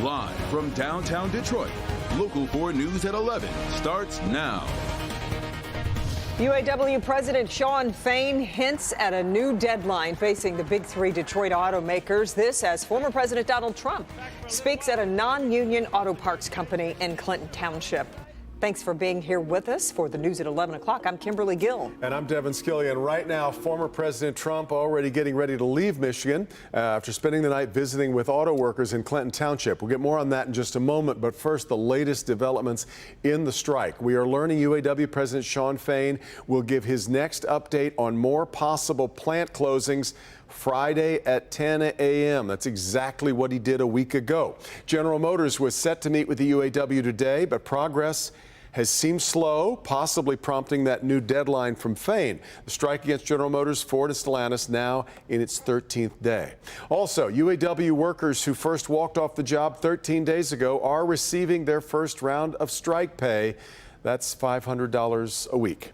Live from downtown Detroit, Local 4 News at 11 starts now. UAW President Shawn Fain hints at a new deadline facing the big three Detroit automakers. This as former President Donald Trump speaks at a non-union auto parts company in Clinton Township. Thanks for being here with us for the news at 11 o'clock. I'm Kimberly Gill. And I'm Devin Skillian. Right now, former President Trump already getting ready to leave Michigan after spending the night visiting with auto workers in Clinton Township. We'll get more on that in just a moment. But first, the latest developments in the strike. We are learning UAW President Shawn Fain will give his next update on more possible plant closings Friday at 10 a.m. That's exactly what he did a week ago. General Motors was set to meet with the UAW today, but progress has seemed slow, possibly prompting that new deadline from Fain. The strike against General Motors, Ford, and Stellantis now in its 13th day. Also, UAW workers who first walked off the job 13 days ago are receiving their first round of strike pay. That's $500 a week.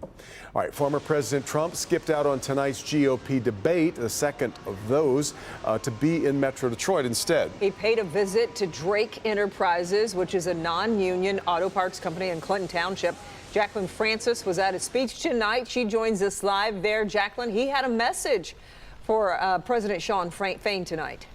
All right, former President Trump skipped out on tonight's GOP debate, the second of those, to be in Metro Detroit instead. He paid a visit to Drake Enterprises, which is a non-union auto parts company in Clinton Township. Jacqueline Francis was at his speech tonight. She joins us live there. Jacqueline, he had a message for President Shawn Fain tonight.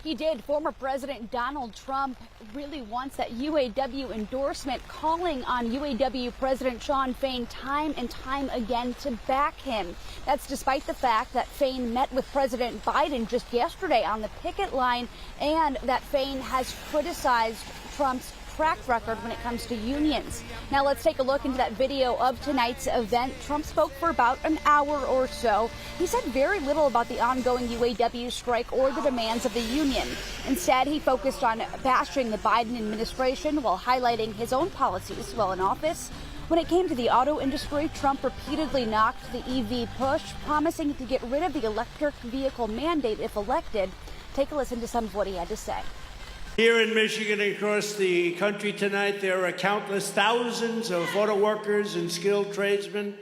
He did. Former President Donald Trump really wants that UAW endorsement, calling on UAW President Shawn Fain time and time again to back him. That's despite the fact that Fain met with President Biden just yesterday on the picket line, and that Fain has criticized Trump's track record when it comes to unions. Now let's take a look into that video of tonight's event. Trump spoke for about an hour or so. He said very little about the ongoing UAW strike or the demands of the union. Instead, he focused on bashing the Biden administration while highlighting his own policies while in office. When it came to the auto industry, Trump repeatedly knocked the EV push, promising to get rid of the electric vehicle mandate if elected. Take a listen to some of what he had to say. Here in Michigan and across the country tonight, there are countless thousands of auto workers and skilled tradesmen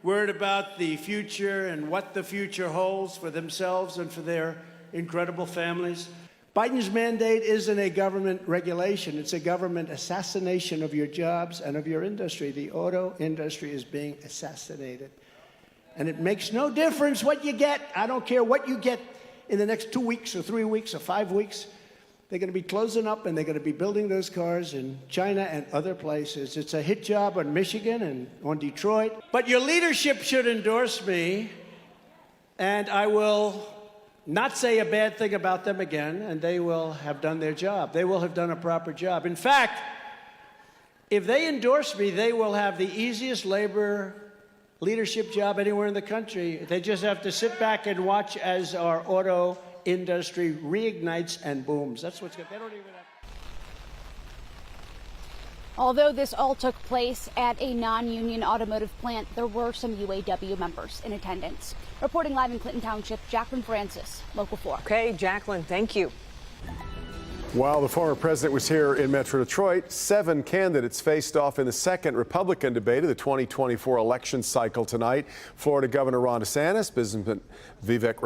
worried about the future and what the future holds for themselves and for their incredible families. Biden's mandate isn't a government regulation. It's a government assassination of your jobs and of your industry. The auto industry is being assassinated. And it makes no difference what you get. I don't care what you get in the next 2 weeks or 3 weeks or 5 weeks. They're going to be closing up, and they're going to be building those cars in China and other places. It's a hit job on Michigan and on Detroit. But your leadership should endorse me, and I will not say a bad thing about them again, and they will have done their job. They will have done a proper job. In fact, if they endorse me, they will have the easiest labor leadership job anywhere in the country. They just have to sit back and watch as our auto industry reignites and booms. That's what's good. They don't even have. Although this all took place at a non-union automotive plant, there were some UAW members in attendance. Reporting live in Clinton Township, Jacqueline Francis, Local 4. Okay, Jacqueline, thank you. While the former president was here in Metro Detroit, 7 candidates faced off in the second Republican debate of the 2024 election cycle tonight. Florida Governor Ron DeSantis, businessman Vivek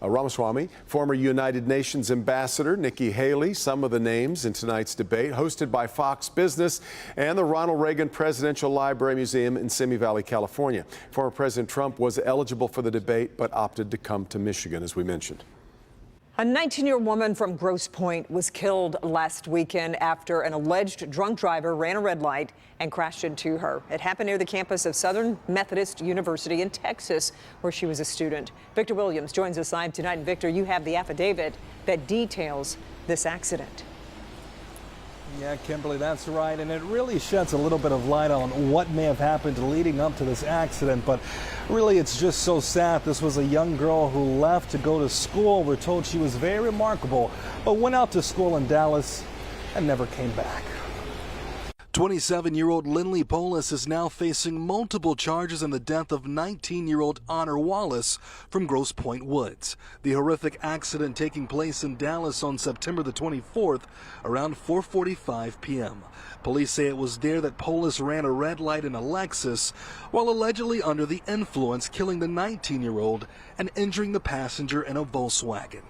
Ramaswamy, former United Nations Ambassador Nikki Haley, some of the names in tonight's debate, hosted by Fox Business and the Ronald Reagan Presidential Library Museum in Simi Valley, California. Former President Trump was eligible for the debate but opted to come to Michigan, as we mentioned. A 19-year-old woman from Grosse Pointe was killed last weekend after an alleged drunk driver ran a red light and crashed into her. It happened near the campus of Southern Methodist University in Texas, where she was a student. Victor Williams joins us live tonight. And Victor, you have the affidavit that details this accident. Yeah, Kimberly, that's right. And it really sheds a little bit of light on what may have happened leading up to this accident. But really, it's just so sad. This was a young girl who left to go to school. We're told she was very remarkable, but went out to school in Dallas and never came back. 27-year-old Lindley Polis is now facing multiple charges in the death of 19-year-old Honor Wallace from Grosse Pointe Woods. The horrific accident taking place in Dallas on September the 24th around 4:45 p.m. Police say it was there that Polis ran a red light in a Lexus while allegedly under the influence, killing the 19-year-old and injuring the passenger in a Volkswagen.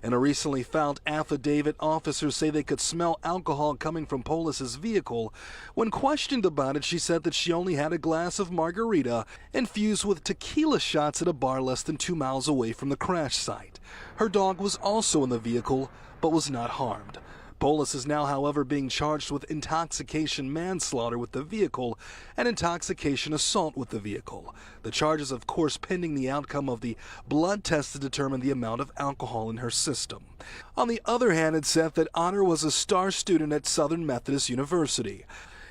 In a recently filed affidavit, officers say they could smell alcohol coming from Polis's vehicle. When questioned about it, she said that she only had a glass of margarita infused with tequila shots at a bar less than 2 miles away from the crash site. Her dog was also in the vehicle, but was not harmed. Polis is now, however, being charged with intoxication manslaughter with the vehicle and intoxication assault with the vehicle. The charges, of course, pending the outcome of the blood test to determine the amount of alcohol in her system. On the other hand, it's said that Honor was a star student at Southern Methodist University.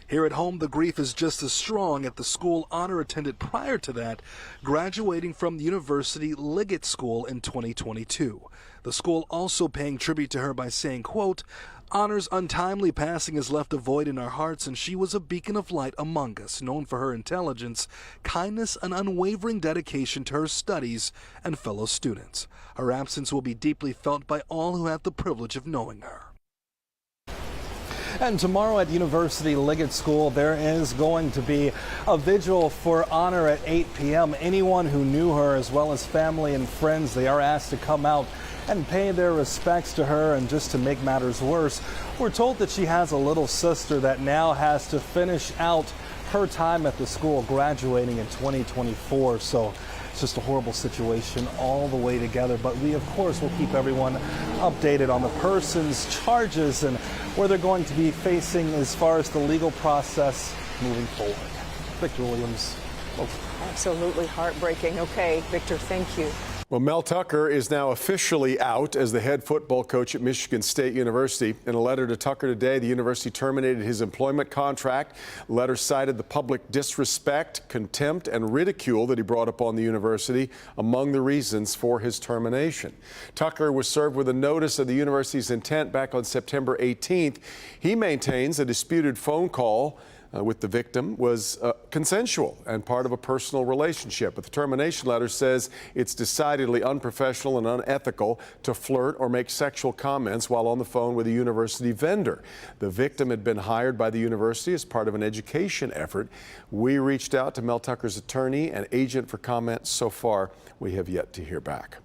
Here at home, the grief is just as strong at the school Honor attended prior to that, graduating from the University Liggett School in 2022. The school also paying tribute to her by saying, quote, "Honor's untimely passing has left a void in our hearts, and she was a beacon of light among us, known for her intelligence, kindness, and unwavering dedication to her studies and fellow students. Her absence will be deeply felt by all who have the privilege of knowing her." And tomorrow at University Liggett School, there is going to be a vigil for Honor at 8 p.m. Anyone who knew her, as well as family and friends, they are asked to come out and pay their respects to her. And just to make matters worse, we're told that she has a little sister that now has to finish out her time at the school, graduating in 2024. So it's just a horrible situation all the way together. But we, of course, will keep everyone updated on the person's charges and where they're going to be facing as far as the legal process moving forward. Victor Williams. Absolutely heartbreaking. Okay, Victor, thank you. Well, Mel Tucker is now officially out as the head football coach at Michigan State University. In a letter to Tucker today, the university terminated his employment contract. The letter cited the public disrespect, contempt, and ridicule that he brought upon the university among the reasons for his termination. Tucker was served with a notice of the university's intent back on September 18th. He maintains a disputed phone call with the victim was consensual and part of a personal relationship. But the termination letter says it's decidedly unprofessional and unethical to flirt or make sexual comments while on the phone with a university vendor. The victim had been hired by the university as part of an education effort. We reached out to Mel Tucker's attorney and agent for comment. So far, we have yet to hear back.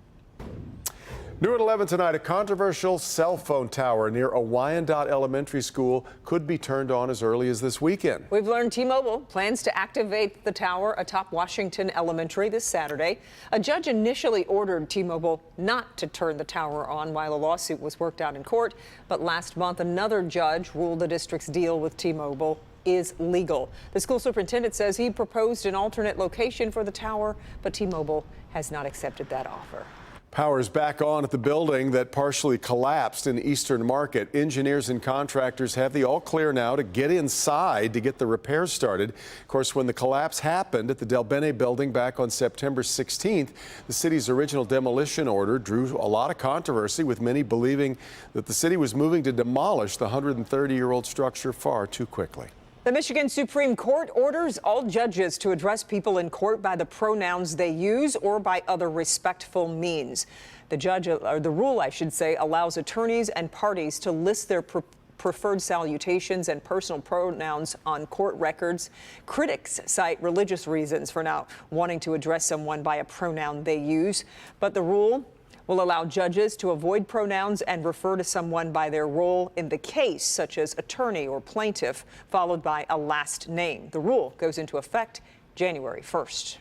New at 11 tonight, a controversial cell phone tower near a Wyandotte Elementary School could be turned on as early as this weekend. We've learned T-Mobile plans to activate the tower atop Washington Elementary this Saturday. A judge initially ordered T-Mobile not to turn the tower on while a lawsuit was worked out in court. But last month, another judge ruled the district's deal with T-Mobile is legal. The school superintendent says he proposed an alternate location for the tower, but T-Mobile has not accepted that offer. Power is back on at the building that partially collapsed in Eastern Market. Engineers and contractors have the all clear now to get inside to get the repairs started. Of course, when the collapse happened at the Bene Building back on September 16th, the city's original demolition order drew a lot of controversy, with many believing that the city was moving to demolish the 130-year-old structure far too quickly. The Michigan Supreme Court orders all judges to address people in court by the pronouns they use or by other respectful means. The rule, I should say, allows attorneys and parties to list their preferred salutations and personal pronouns on court records. Critics cite religious reasons for not wanting to address someone by a pronoun they use, but the rule will allow judges to avoid pronouns and refer to someone by their role in the case, such as attorney or plaintiff, followed by a last name. The rule goes into effect January 1st.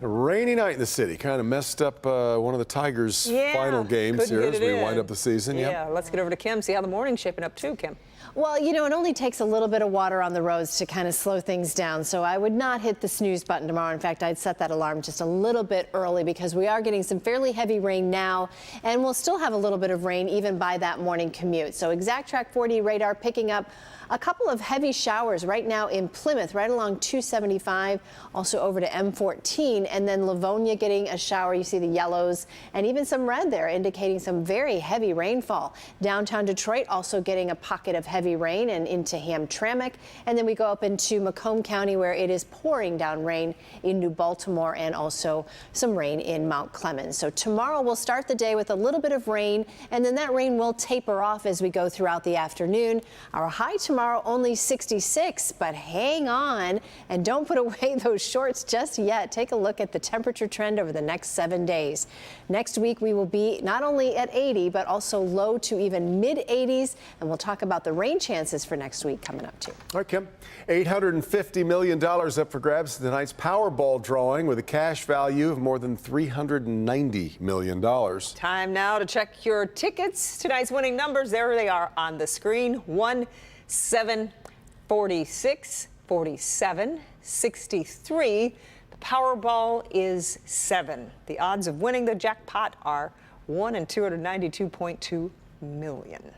A rainy night in the city kind of messed up one of the Tigers' final games here as we wind up the season. Yeah, let's get over to Kim, see how the morning's shaping up too, Kim. Well, you know, it only takes a little bit of water on the roads to kind of slow things down. So I would not hit the snooze button tomorrow. In fact, I'd set that alarm just a little bit early because we are getting some fairly heavy rain now, and we'll still have a little bit of rain even by that morning commute. So exact track 40 radar picking up a couple of heavy showers right now in Plymouth, right along 275, also over to M14, and then Livonia getting a shower. You see the yellows and even some red there, indicating some very heavy rainfall. Downtown Detroit also getting a pocket of heavy rain and into Hamtramck. And then we go up into Macomb County, where it is pouring down rain in New Baltimore, and also some rain in Mount Clemens. So tomorrow we'll start the day with a little bit of rain, and then that rain will taper off as we go throughout the afternoon. Our high tomorrow only 66, but hang on and don't put away those shorts just yet. Take a look look at the temperature trend over the next 7 days. Next week, we will be not only at 80, but also low to even mid-80s. And we'll talk about the rain chances for next week coming up, too. All right, Kim. $850 million up for grabs in tonight's Powerball drawing with a cash value of more than $390 million. Time now to check your tickets. Tonight's winning numbers, there they are on the screen. 1, 7, 46, 47, 63. The Powerball is 7. The odds of winning the jackpot are 1 in 292.2 million.